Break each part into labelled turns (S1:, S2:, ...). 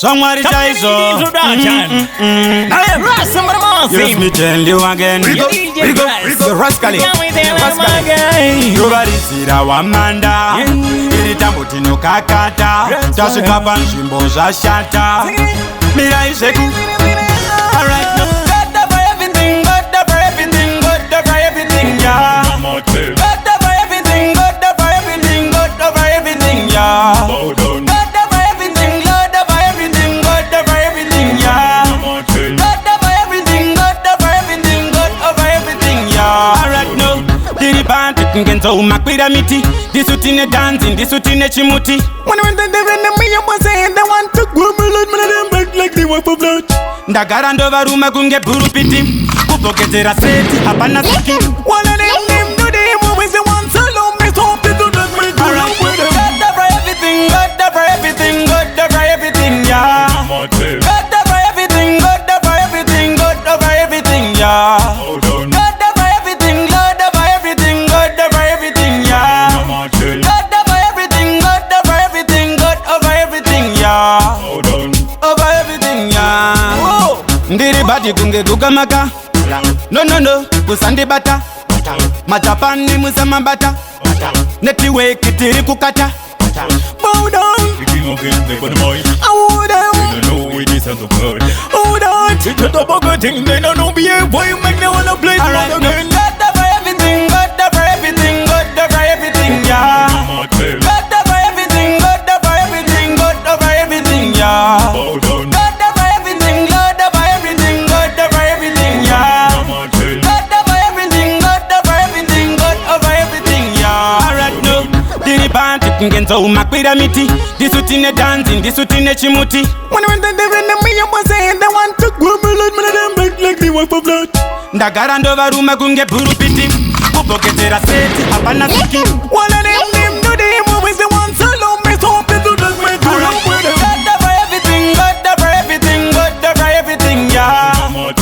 S1: Somebody try so. Yes, me tell you again.
S2: Rigo, rascally.
S1: Nobody see that Wamanda. Ili tambuti no kakata. Tasika panshimbo za shata. Mira iseku. Alright, no. God for everything, God for everything, God for everything, yeah. God for everything, God for everything, God for everything, yeah. God for everything, God for everything, God for everything, yeah. God for everything, God for everything, God for everything, yeah. Alright, no. Diri bantu kungenza umakwira miti. Disutine dancing, disutine chimuti.
S2: When they me, I was saying they want to go me like they want for blood.
S1: Ndagara ndova ruma kunge burupiti. Kupoketera seti, hapana siki.
S2: One of them do them always they want so long. Me so they do not make me
S1: Alright, God for everything, God for everything, God for everything, yeah. God for everything, God for everything, God for everything, yeah. God for everything, God for everything, God for everything, yeah. God for everything, God for everything, God for everything, yeah. Over everything, yeah. Ndiri bati kunge kukamaka. No, kusandi bata. Majapani musama bata. Network tiri kukata.
S2: bow down.
S3: The king of kings, they put them on.
S2: I would
S3: They don't know it is and the God.
S2: hold on.
S3: It's just a bugger thing, they don't know behave. Why you make them wanna play
S1: Alright,
S3: God
S1: no.
S3: again?
S1: God for everything, God for everything, God for everything, yeah. God for everything, God for everything, God for everything, yeah.
S3: Bow down.
S1: God for everything, God for everything, God for everything, yeah. God for everything, God for everything, God for everything, yeah. Alright, no. Diri bantu kungenza umakwira miti. Disutine dancing, disutine chimuti.
S2: When they me, I was saying they want to go me like they want for blood.
S1: Ndagara ndova ruma kunge burupiti. Kupoketera seti, hapana siki.
S2: One of them do them always they want so long. Me so they do not make me
S1: Alright, God for everything, God for everything, God for everything, yeah. God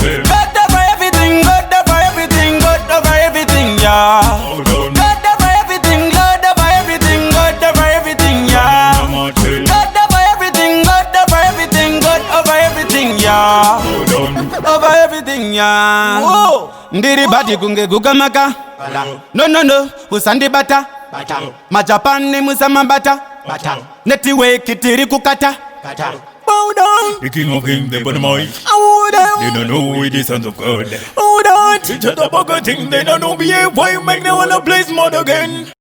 S1: for everything, God for everything, God for everything, yeah. God for everything, God for everything, God for everything, yeah. God for everything, God for everything, God for everything, yeah. Over everything, yeah. Whoa. Ndiri bati kunge kukamaka. No, usandi bata. Majapani musama bata. Network tiri kukata.
S2: Bow down.
S3: The king of kings, they put them on.
S2: I would
S3: They don't know it is and the God.
S2: hold on.
S3: It's just a bugger thing, they don't know behave. Why you make them wanna play smart again?